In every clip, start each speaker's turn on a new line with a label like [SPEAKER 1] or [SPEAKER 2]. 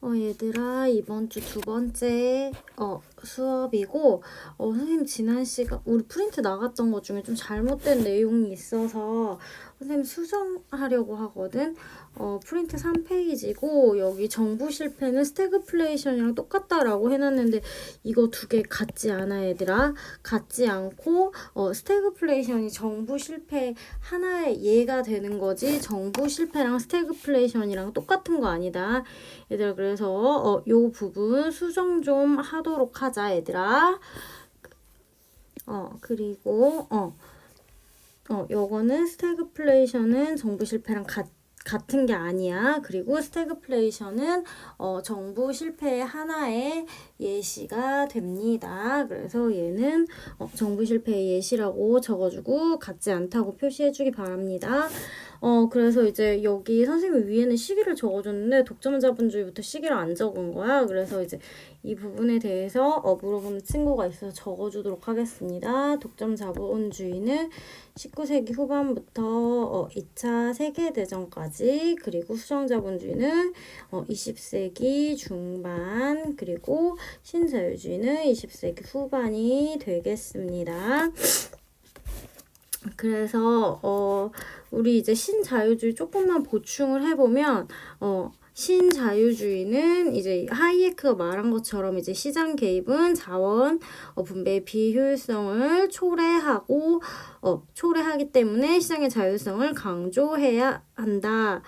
[SPEAKER 1] 얘들아, 이번 주 두 번째 수업이고, 선생님 지난 시간 우리 프린트 나갔던 것 중에 좀 잘못된 내용이 있어서 선생님 수정하려고 하거든. 프린트 3페이지고 여기 정부 실패는 스태그플레이션이랑 똑같다라고 해놨는데 이거 두 개 같지 않아 얘들아. 같지 않고 스태그플레이션이 정부 실패 하나의 예가 되는 거지 정부 실패랑 스태그플레이션이랑 똑같은 거 아니다. 얘들아, 그래서 요 부분 수정 좀 하도록 하자 얘들아. 그리고 요거는 스태그플레이션은 정부 실패랑 같은 게 아니야. 그리고 스태그플레이션은 정부 실패의 하나의 예시가 됩니다. 그래서 얘는 정부 실패의 예시라고 적어주고 같지 않다고 표시해주기 바랍니다. 그래서 이제 여기 선생님 위에는 시기를 적어줬는데 독점 자본주의부터 시기를 안 적은 거야. 그래서 이제 이 부분에 대해서 물어보는 친구가 있어서 적어주도록 하겠습니다. 독점 자본주의는 19세기 후반부터 2차 세계대전까지, 그리고 수정자본주의는 20세기 중반, 그리고 신자유주의는 20세기 후반이 되겠습니다. 그래서 우리 이제 신자유주의 조금만 보충을 해보면 신자유주의는 이제 하이에크가 말한 것처럼 이제 시장 개입은 자원 분배의 비효율성을 초래하기 때문에 시장의 자율성을 강조해야 한다.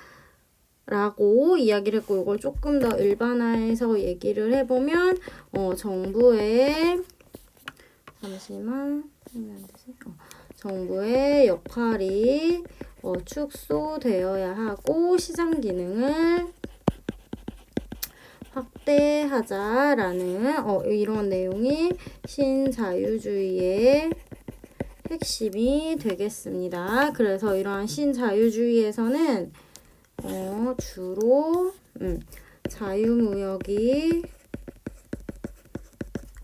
[SPEAKER 1] 라고 이야기를 했고, 이걸 조금 더 일반화해서 얘기를 해보면 정부의 역할이 축소되어야 하고 시장 기능을 확대하자라는 이런 내용이 신자유주의의 핵심이 되겠습니다. 그래서 이러한 신자유주의에서는 주로 자유무역이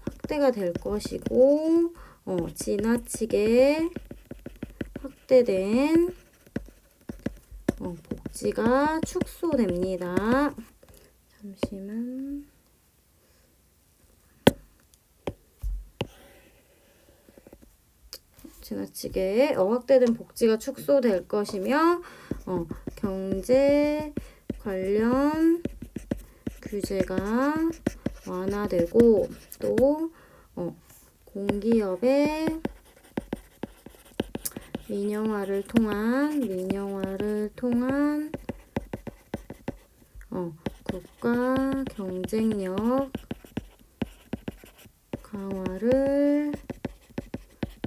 [SPEAKER 1] 확대가 될 것이고 지나치게 확대된 복지가 축소됩니다. 잠시만. 지나치게 확대된 복지가 축소될 것이며 경제 관련 규제가 완화되고 또 공기업의 민영화를 통한 국가 경쟁력 강화를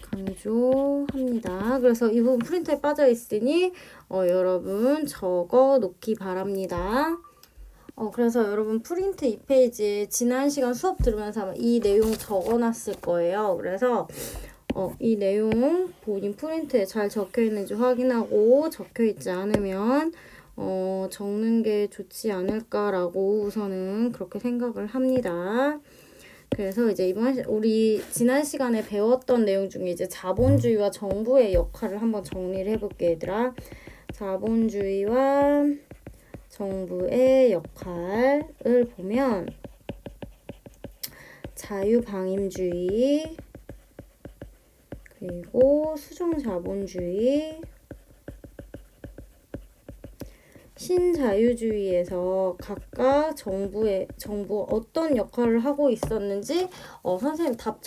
[SPEAKER 1] 강조합니다. 그래서 이 부분 프린터에 빠져 있으니 여러분 적어 놓기 바랍니다. 그래서 여러분 프린트 2페이지에 지난 시간 수업 들으면서 아마 이 내용 적어놨을 거예요. 그래서 이 내용 본인 프린트에 잘 적혀있는지 확인하고 적혀있지 않으면 적는 게 좋지 않을까라고 우선은 그렇게 생각을 합니다. 그래서 이제 우리 지난 시간에 배웠던 내용 중에 이제 자본주의와 정부의 역할을 한번 정리를 해볼게 얘들아. 자본주의와 정부의 역할을 보면 자유방임주의, 그리고 수종자본주의, 신자유주의에서 각각 정부 어떤 역할을 하고 있었는지 선생님 답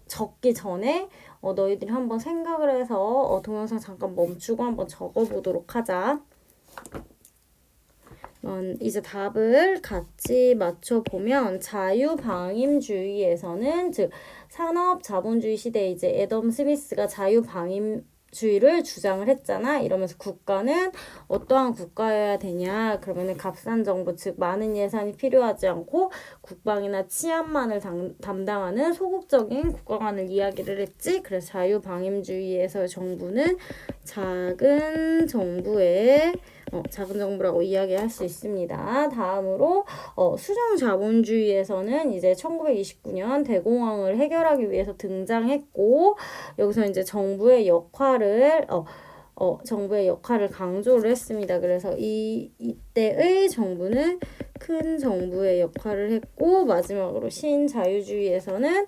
[SPEAKER 1] 적기 전에 너희들이 한번 생각을 해서 동영상 잠깐 멈추고 한번 적어보도록 하자. 이제 답을 같이 맞춰보면 자유방임주의에서는 즉 산업자본주의 시대에 이제 애덤 스미스가 자유방임주의를 주장을 했잖아. 이러면서 국가는 어떠한 국가여야 되냐. 그러면은 값싼 정부 즉 많은 예산이 필요하지 않고 국방이나 치안만을 담당하는 소극적인 국가관을 이야기를 했지. 그래서 자유방임주의에서의 정부는 작은 정부라고 이야기할 수 있습니다. 다음으로 수정자본주의에서는 이제 1929년 대공황을 해결하기 위해서 등장했고 여기서 이제 정부의 역할을 강조를 했습니다. 그래서 이때의 정부는 큰 정부의 역할을 했고 마지막으로 신자유주의에서는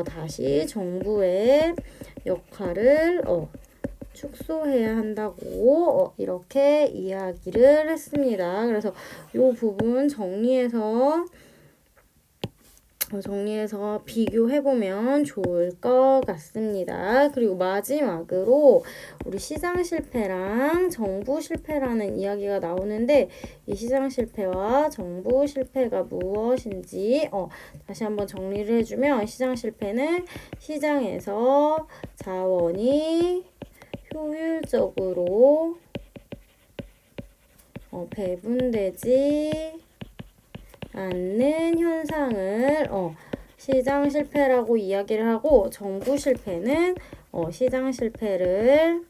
[SPEAKER 1] 다시 정부의 역할을 축소해야 한다고 이렇게 이야기를 했습니다. 그래서 이 부분 정리해서 비교해보면 좋을 것 같습니다. 그리고 마지막으로 우리 시장 실패랑 정부 실패라는 이야기가 나오는데 이 시장 실패와 정부 실패가 무엇인지 다시 한번 정리를 해주면 시장 실패는 시장에서 자원이 효율적으로 배분되지 않는 현상을 시장 실패라고 이야기를 하고 정부 실패는 시장 실패를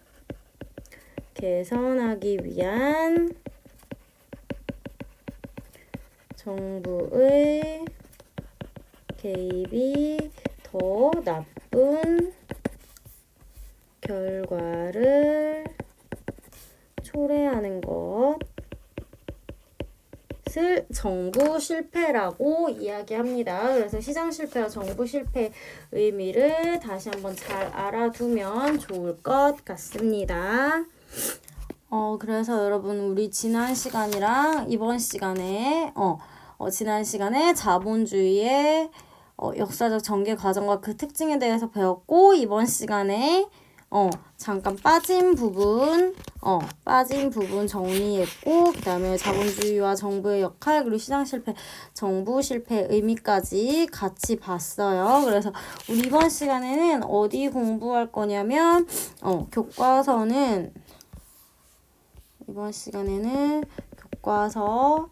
[SPEAKER 1] 개선하기 위한 정부의 개입이 더 나쁜 결과를 초래하는 것을 정부 실패라고 이야기합니다. 그래서 시장 실패와 정부 실패의 의미를 다시 한번 잘 알아두면 좋을 것 같습니다. 그래서 여러분 우리 지난 시간이랑 이번 시간에 지난 시간에 자본주의의 역사적 전개 과정과 그 특징에 대해서 배웠고 이번 시간에 잠깐 빠진 부분 정리했고 그 다음에 자본주의와 정부의 역할 그리고 시장 실패, 정부 실패의 의미까지 같이 봤어요. 그래서 우리 이번 시간에는 어디 공부할 거냐면 이번 시간에는 교과서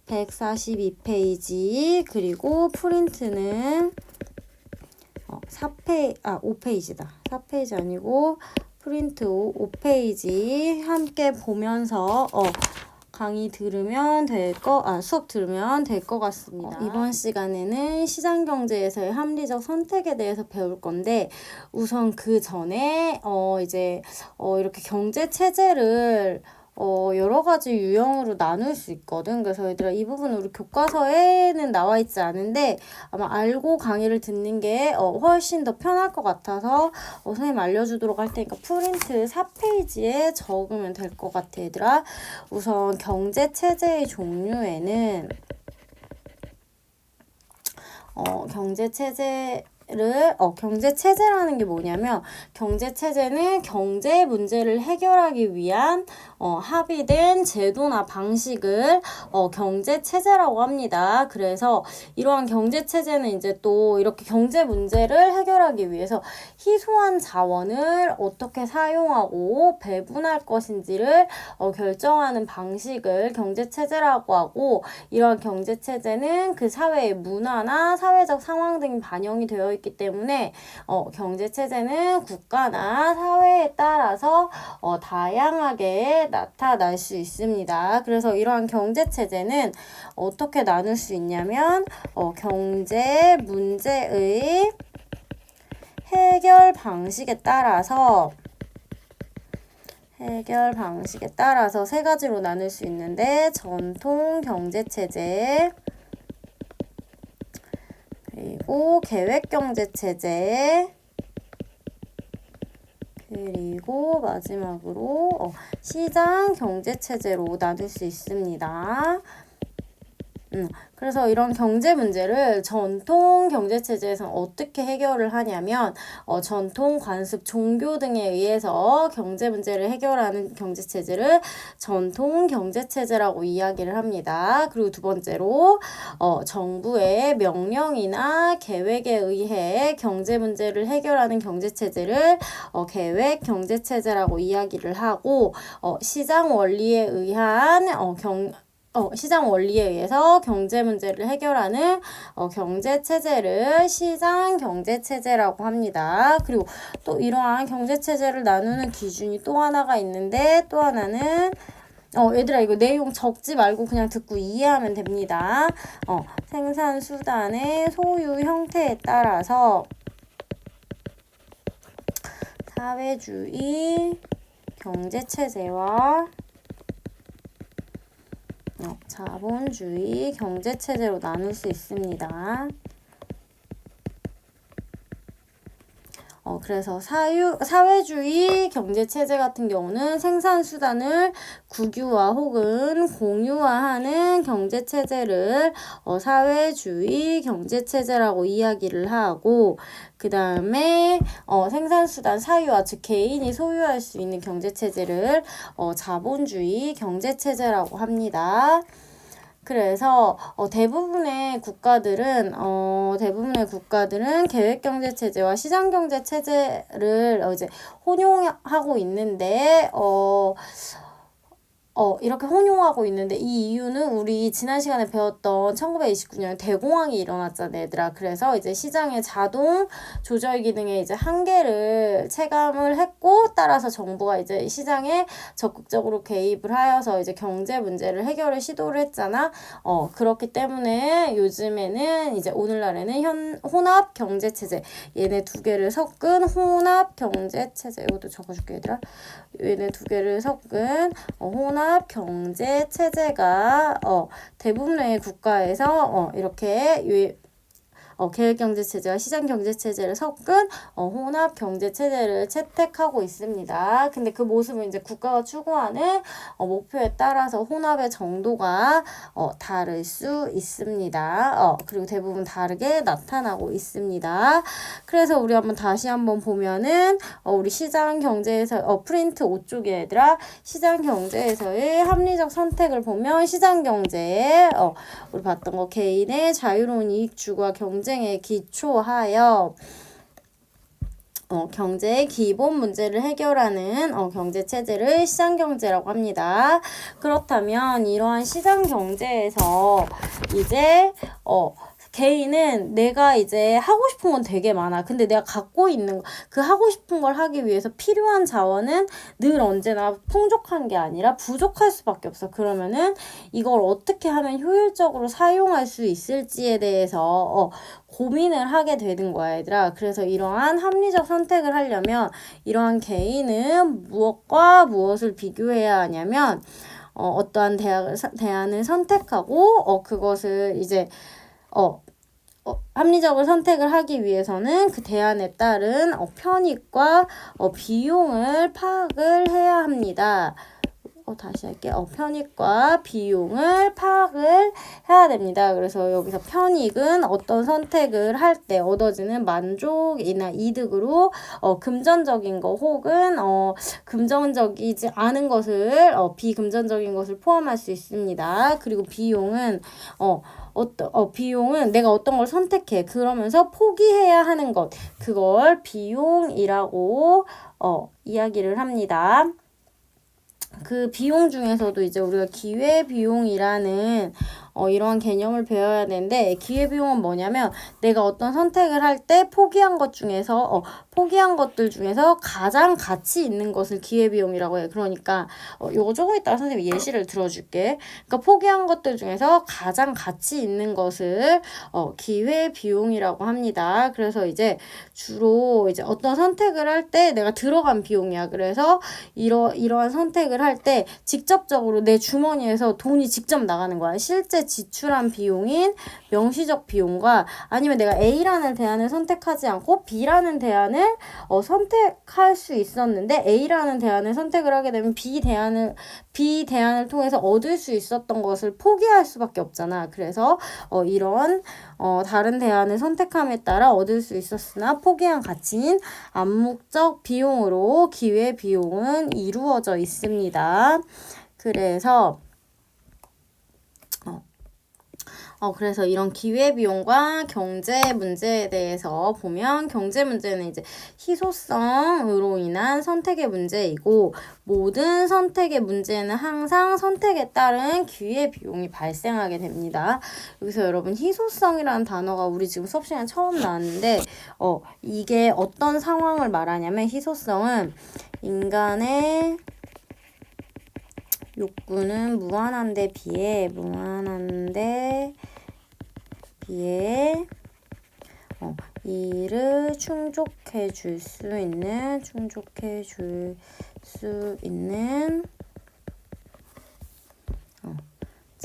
[SPEAKER 1] 142페이지 그리고 프린트는 5페이지다. 4페이지 아니고 프린트 5페이지 함께 보면서 강의 들으면 수업 들으면 될 것 같습니다. 이번 시간에는 시장경제에서의 합리적 선택에 대해서 배울 건데 우선 그 전에 이렇게 경제체제를 여러 가지 유형으로 나눌 수 있거든. 그래서 얘들아 이 부분은 우리 교과서에는 나와 있지 않은데 아마 알고 강의를 듣는 게 훨씬 더 편할 것 같아서 선생님 알려주도록 할 테니까 프린트 4페이지에 적으면 될 것 같아 얘들아. 우선 경제체제의 종류에는 경제체제라는 게 뭐냐면 경제체제는 경제 문제를 해결하기 위한 합의된 제도나 방식을 경제체제라고 합니다. 그래서 이러한 경제체제는 이제 또 이렇게 경제 문제를 해결하기 위해서 희소한 자원을 어떻게 사용하고 배분할 것인지를 결정하는 방식을 경제체제라고 하고 이러한 경제체제는 그 사회의 문화나 사회적 상황 등이 반영이 되어 있기 때문에 경제체제는 국가나 사회에 따라서 다양하게 나타날 수 있습니다. 그래서 이러한 경제체제는 어떻게 나눌 수 있냐면 경제 문제의 해결 방식에 따라서 세 가지로 나눌 수 있는데 전통 경제체제 그리고 계획경제체제 그리고 마지막으로 시장경제체제로 나눌 수 있습니다. 그래서 이런 경제 문제를 전통 경제체제에서는 어떻게 해결을 하냐면 전통, 관습, 종교 등에 의해서 경제 문제를 해결하는 경제체제를 전통 경제체제라고 이야기를 합니다. 그리고 두 번째로 정부의 명령이나 계획에 의해 경제 문제를 해결하는 경제체제를 계획 경제체제라고 이야기를 하고 시장 원리에 의해서 경제 문제를 해결하는 경제체제를 시장 경제체제라고 합니다. 그리고 또 이러한 경제체제를 나누는 기준이 또 하나가 있는데 또 하나는 얘들아 이거 내용 적지 말고 그냥 듣고 이해하면 됩니다. 생산수단의 소유 형태에 따라서 사회주의 경제체제와 자본주의 경제체제로 나눌 수 있습니다. 그래서 사회주의 경제체제 같은 경우는 생산수단을 국유화 혹은 공유화하는 경제체제를 사회주의 경제체제라고 이야기를 하고, 그 다음에 생산수단 사유화, 즉 개인이 소유할 수 있는 경제체제를 자본주의 경제체제라고 합니다. 그래서 대부분의 국가들은 계획경제체제와 시장경제체제를 이제 혼용하고 있는데 이렇게 혼용하고 있는데, 이 이유는 우리 지난 시간에 배웠던 1929년 대공황이 일어났잖아, 얘들아. 그래서 이제 시장의 자동 조절 기능의 이제 한계를 체감을 했고, 따라서 정부가 이제 시장에 적극적으로 개입을 하여서 이제 경제 문제를 해결을 시도를 했잖아. 그렇기 때문에 요즘에는 이제 오늘날에는 혼합 경제 체제, 얘네 두 개를 섞은 혼합 경제 체제, 이것도 적어줄게, 얘들아. 얘네 두 개를 섞은 혼합 경제 체제가 대부분의 국가에서 이렇게 계획경제체제와 시장경제체제를 섞은 혼합경제체제를 채택하고 있습니다. 근데 그 모습은 이제 국가가 추구하는 목표에 따라서 혼합의 정도가 다를 수 있습니다. 그리고 대부분 다르게 나타나고 있습니다. 그래서 우리 다시 한번 보면은 우리 시장경제에서 프린트 5쪽에 얘들아, 시장경제에서의 합리적 선택을 보면 시장경제에 우리 봤던 거 개인의 자유로운 이익 추구와 경쟁에 기초하여 경제의 기본 문제를 해결하는 경제체제를 시장경제라고 합니다. 그렇다면 이러한 시장경제에서 이제 개인은 내가 이제 하고 싶은 건 되게 많아. 근데 내가 갖고 있는 그 하고 싶은 걸 하기 위해서 필요한 자원은 늘 언제나 풍족한 게 아니라 부족할 수밖에 없어. 그러면은 이걸 어떻게 하면 효율적으로 사용할 수 있을지에 대해서 고민을 하게 되는 거야, 얘들아. 그래서 이러한 합리적 선택을 하려면 이러한 개인은 무엇과 무엇을 비교해야 하냐면 어떠한 대안을 선택하고 그것을 이제 합리적으로 선택을 하기 위해서는 그 대안에 따른 편익과 비용을 파악을 해야 합니다. 다시 할게요. 편익과 비용을 파악을 해야 됩니다. 그래서 여기서 편익은 어떤 선택을 할 때 얻어지는 만족이나 이득으로 금전적인 거 혹은 금전적이지 않은 것을 비금전적인 것을 포함할 수 있습니다. 그리고 비용은 비용은 내가 어떤 걸 선택해. 그러면서 포기해야 하는 것. 그걸 비용이라고 이야기를 합니다. 그 비용 중에서도 이제 우리가 기회비용이라는 이러한 개념을 배워야 되는데, 기회비용은 뭐냐면 내가 어떤 선택을 할 때 포기한 것들 중에서 가장 가치 있는 것을 기회비용이라고 해. 그러니까 요거 조금 이따가 선생님이 예시를 들어줄게. 그러니까 포기한 것들 중에서 가장 가치 있는 것을 기회비용이라고 합니다. 그래서 이제 주로 이제 어떤 선택을 할 때 내가 들어간 비용이야. 그래서 이러한 선택을 할 때 직접적으로 내 주머니에서 돈이 직접 나가는 거야. 실제 지출한 비용인 명시적 비용과, 아니면 내가 A라는 대안을 선택하지 않고 B라는 대안을 선택할 수 있었는데 A라는 대안을 선택을 하게 되면 B 대안을 통해서 얻을 수 있었던 것을 포기할 수밖에 없잖아. 그래서 이런 다른 대안을 선택함에 따라 얻을 수 있었으나 포기한 가치인 암묵적 비용으로 기회비용은 이루어져 있습니다. 그래서 이런 기회비용과 경제 문제에 대해서 보면, 경제 문제는 이제 희소성으로 인한 선택의 문제이고, 모든 선택의 문제는 항상 선택에 따른 기회비용이 발생하게 됩니다. 여기서 여러분, 희소성이라는 단어가 우리 지금 수업 시간에 처음 나왔는데 이게 어떤 상황을 말하냐면, 희소성은 인간의 욕구는 무한한데 비해 이를 충족해 줄 수 있는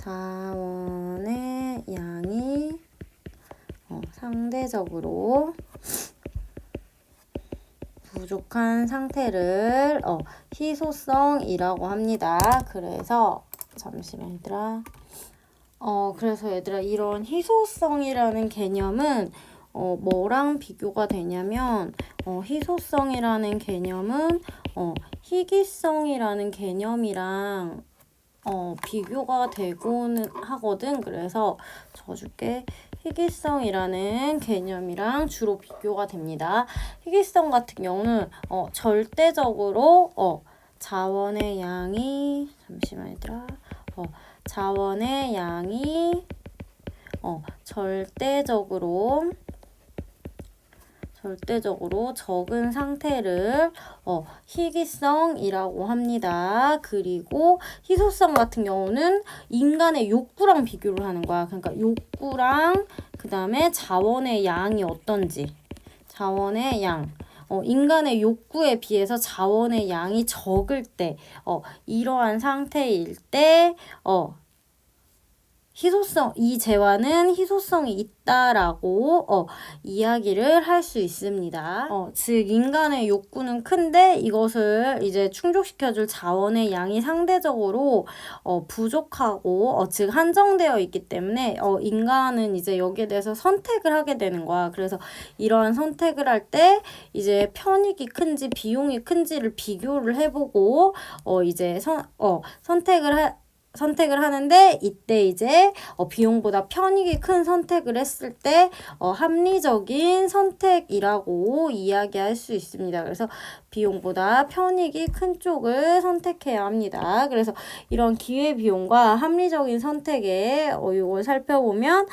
[SPEAKER 1] 자원의 양이 상대적으로 부족한 상태를 희소성이라고 합니다. 그래서 잠시만 얘들아. 그래서 얘들아 이런 희소성이라는 개념은 뭐랑 비교가 되냐면 희소성이라는 개념은 희귀성이라는 개념이랑 비교가 되고는 하거든. 그래서 적어줄게. 희귀성이라는 개념이랑 주로 비교가 됩니다. 희귀성 같은 경우는 절대적으로 자원의 양이 잠시만 얘들아. 자원의 양이 절대적으로 적은 상태를 희귀성이라고 합니다. 그리고 희소성 같은 경우는 인간의 욕구랑 비교를 하는 거야. 그러니까 욕구랑 그 다음에 자원의 양이 어떤지. 자원의 양. 인간의 욕구에 비해서 자원의 양이 적을 때, 이러한 상태일 때, 이 재화는 희소성이 있다라고 이야기를 할 수 있습니다. 즉 인간의 욕구는 큰데 이것을 이제 충족시켜줄 자원의 양이 상대적으로 부족하고 즉 한정되어 있기 때문에 인간은 이제 여기에 대해서 선택을 하게 되는 거야. 그래서 이러한 선택을 할 때 이제 편익이 큰지 비용이 큰지를 비교를 해보고 이제 선택을 하는데 이때 이제 비용보다 편익이 큰 선택을 했을 때 합리적인 선택이라고 이야기할 수 있습니다. 그래서 비용보다 편익이 큰 쪽을 선택해야 합니다. 그래서 이런 기회비용과 합리적인 선택에 이걸 살펴보면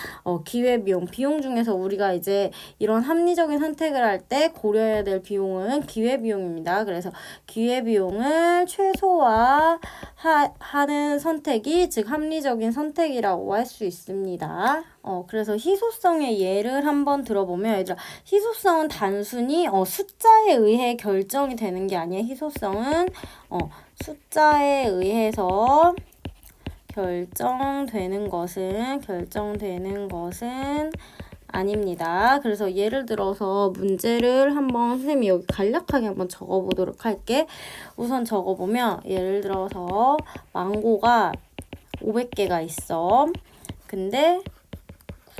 [SPEAKER 1] 비용 중에서 우리가 이제 이런 합리적인 선택을 할 때 고려해야 될 비용은 기회비용입니다. 그래서 기회비용을 최소화하는 선택이 즉 합리적인 선택이라고 할 수 있습니다. 그래서 희소성의 예를 한번 들어보면 얘들아 희소성은 단순히 숫자에 의해 결정이 되는 게 아니에요. 희소성은 숫자에 의해서 결정되는 것은 아닙니다. 그래서 예를 들어서 문제를 한번 선생님이 여기 간략하게 한번 적어보도록 할게. 우선 적어보면 예를 들어서 망고가 500개가 있어. 근데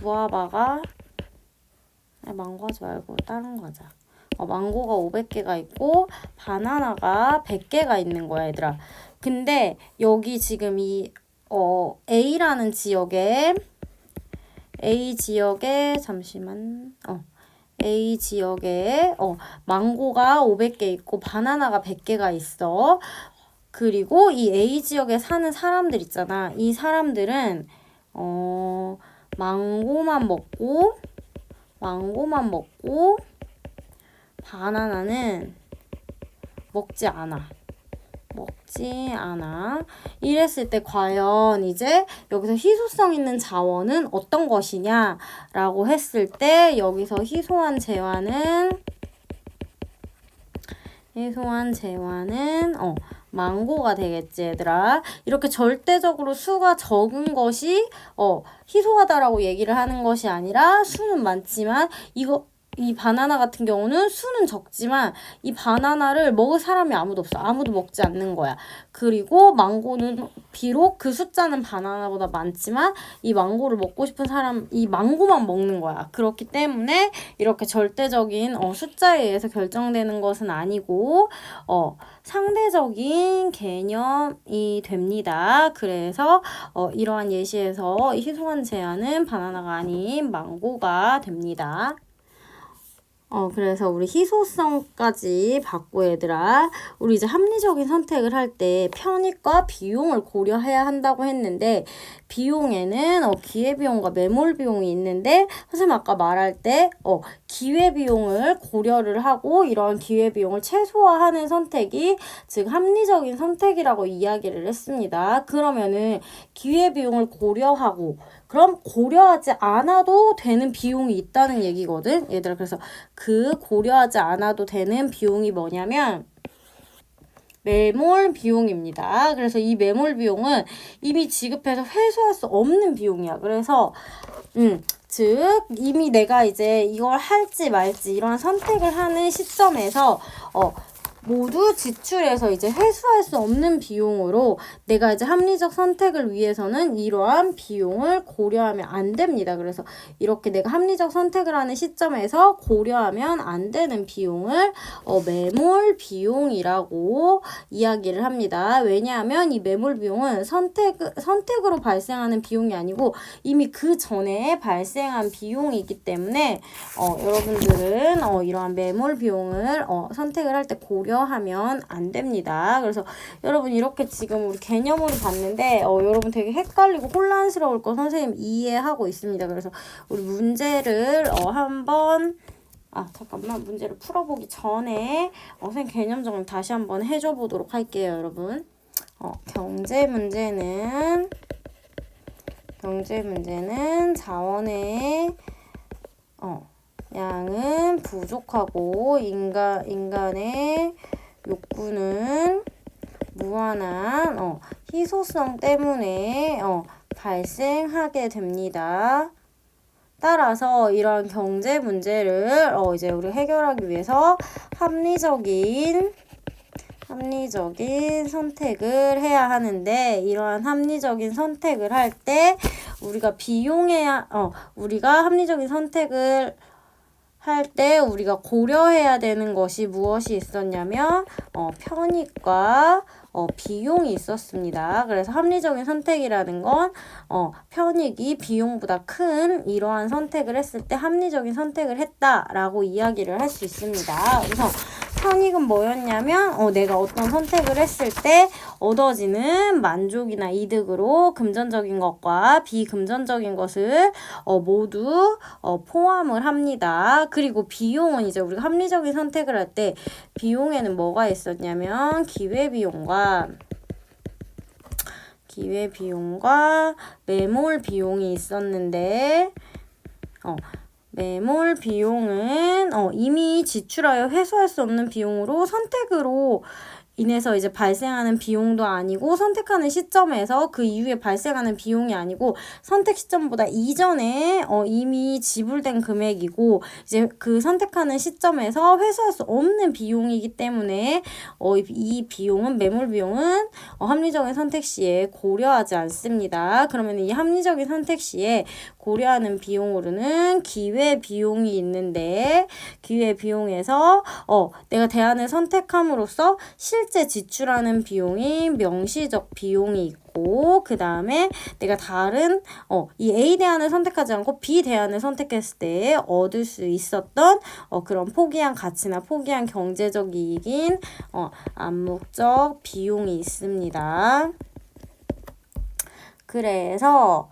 [SPEAKER 1] 구아바가 망고 하지 말고 다른 거 하자. 망고가 500개가 있고 바나나가 100개가 있는 거야 얘들아. 근데 여기 지금 이 A라는 지역에 망고가 500개 있고 바나나가 100개가 있어. 그리고 이 A 지역에 사는 사람들 있잖아. 이 사람들은 망고만 먹고 바나나는 먹지 않아. 이랬을 때 과연 이제 여기서 희소성 있는 자원은 어떤 것이냐라고 했을 때 여기서 희소한 재화는 망고가 되겠지 얘들아. 이렇게 절대적으로 수가 적은 것이 희소하다라고 얘기를 하는 것이 아니라 수는 많지만 이 바나나 같은 경우는 수는 적지만 이 바나나를 먹을 사람이 아무도 없어. 아무도 먹지 않는 거야. 그리고 망고는 비록 그 숫자는 바나나보다 많지만 이 망고를 먹고 싶은 사람 이 망고만 먹는 거야. 그렇기 때문에 이렇게 절대적인 숫자에 의해서 결정되는 것은 아니고 상대적인 개념이 됩니다. 그래서 이러한 예시에서 희소한 제안은 바나나가 아닌 망고가 됩니다. 그래서 우리 희소성까지 봤고 얘들아 우리 이제 합리적인 선택을 할 때 편익과 비용을 고려해야 한다고 했는데 비용에는 기회비용과 매몰비용이 있는데 선생님 아까 말할 때 기회비용을 고려를 하고 이런 기회비용을 최소화하는 선택이 즉 합리적인 선택이라고 이야기를 했습니다. 그러면은 기회비용을 고려하고 그럼 고려하지 않아도 되는 비용이 있다는 얘기거든 얘들아. 그래서 그 고려하지 않아도 되는 비용이 뭐냐면 매몰 비용입니다. 그래서 이 매몰 비용은 이미 지급해서 회수할 수 없는 비용이야. 그래서 즉 이미 내가 이제 이걸 할지 말지 이런 선택을 하는 시점에서 모두 지출해서 이제 회수할 수 없는 비용으로 내가 이제 합리적 선택을 위해서는 이러한 비용을 고려하면 안 됩니다. 그래서 이렇게 내가 합리적 선택을 하는 시점에서 고려하면 안 되는 비용을 매몰 비용이라고 이야기를 합니다. 왜냐하면 이 매몰 비용은 선택으로 발생하는 비용이 아니고 이미 그 전에 발생한 비용이기 때문에 여러분들은 이러한 매몰 비용을 선택을 할 때 고려하면 안 됩니다. 그래서 여러분 이렇게 지금 우리 개념으로 봤는데 여러분 되게 헷갈리고 혼란스러울 거 선생님 이해하고 있습니다. 그래서 우리 문제를 한번 잠깐만 문제를 풀어보기 전에 선생님 개념 정리 다시 한번 해줘 보도록 할게요. 여러분 경제 문제는 자원의 양은 부족하고 인간의 욕구는 무한한 희소성 때문에 발생하게 됩니다. 따라서 이런 경제 문제를 이제 우리 해결하기 위해서 합리적인 선택을 해야 하는데 이러한 합리적인 선택을 할 때 우리가 우리가 합리적인 선택을 할 때 우리가 고려해야 되는 것이 무엇이 있었냐면 편익과 비용이 있었습니다. 그래서 합리적인 선택이라는 건 편익이 비용보다 큰 이러한 선택을 했을 때 합리적인 선택을 했다라고 이야기를 할 수 있습니다. 그래서 편익은 뭐였냐면 내가 어떤 선택을 했을 때 얻어지는 만족이나 이득으로 금전적인 것과 비금전적인 것을 모두 포함을 합니다. 그리고 비용은 이제 우리가 합리적인 선택을 할 때 비용에는 뭐가 있었냐면 기회비용과 매몰 비용이 있었는데 매몰 비용은 이미 지출하여 회수할 수 없는 비용으로 선택으로 인해서 이제 발생하는 비용도 아니고 선택하는 시점에서 그 이후에 발생하는 비용이 아니고 선택 시점보다 이전에 이미 지불된 금액이고 이제 그 선택하는 시점에서 회수할 수 없는 비용이기 때문에 이 비용은 매몰 비용은 합리적인 선택 시에 고려하지 않습니다. 그러면 이 합리적인 선택 시에 고려하는 비용으로는 기회 비용이 있는데 기회 비용에서 내가 대안을 선택함으로써 실제 지출하는 비용인 명시적 비용이 있고 그 다음에 내가 다른 이 A 대안을 선택하지 않고 B 대안을 선택했을 때 얻을 수 있었던 그런 포기한 가치나 포기한 경제적 이익인 암묵적 비용이 있습니다. 그래서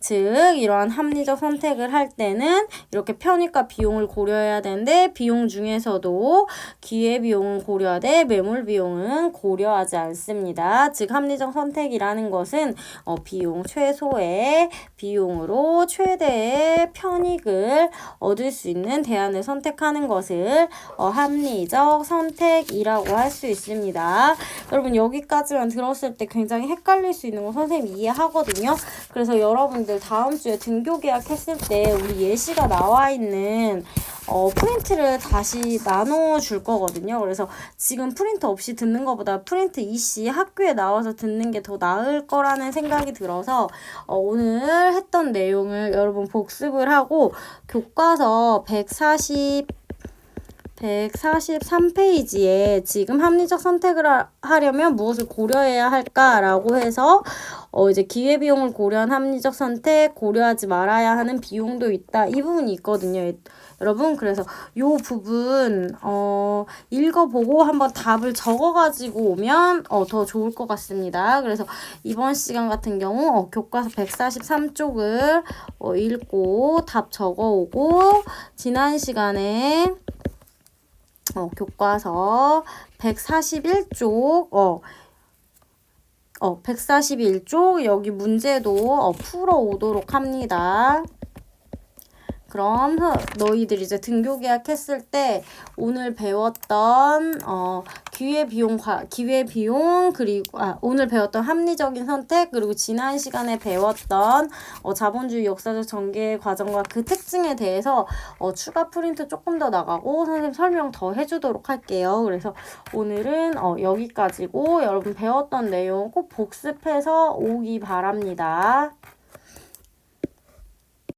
[SPEAKER 1] 즉 이러한 합리적 선택을 할 때는 이렇게 편익과 비용을 고려해야 되는데 비용 중에서도 기회비용은 고려하되 매몰비용은 고려하지 않습니다. 즉 합리적 선택이라는 것은 비용 최소의 비용으로 최대의 편익을 얻을 수 있는 대안을 선택하는 것을 합리적 선택이라고 할 수 있습니다. 여러분 여기까지만 들었을 때 굉장히 헷갈릴 수 있는 거 선생님 이해하거든요. 그래서 여러분들 다음 주에 등교 계약했을 때 우리 예시가 나와 있는 프린트를 다시 나눠줄 거거든요. 그래서 지금 프린트 없이 듣는 것보다 프린트 이씨 학교에 나와서 듣는 게 더 나을 거라는 생각이 들어서 오늘 했던 내용을 여러분 복습을 하고 교과서 143페이지에 지금 합리적 선택을 하려면 무엇을 고려해야 할까라고 해서 이제 기회비용을 고려한 합리적 선택, 고려하지 말아야 하는 비용도 있다. 이 부분이 있거든요. 여러분 그래서 요 부분 읽어보고 한번 답을 적어가지고 오면 더 좋을 것 같습니다. 그래서 이번 시간 같은 경우 교과서 143쪽을 읽고 답 적어오고 지난 시간에 교과서 141쪽 141쪽 여기 문제도 풀어오도록 합니다. 그럼 너희들 이제 등교 계약했을 때 오늘 배웠던 기회비용 그리고 오늘 배웠던 합리적인 선택 그리고 지난 시간에 배웠던 자본주의 역사적 전개 과정과 그 특징에 대해서 추가 프린트 조금 더 나가고 선생님 설명 더 해주도록 할게요. 그래서 오늘은 여기까지고 여러분 배웠던 내용 꼭 복습해서 오기 바랍니다.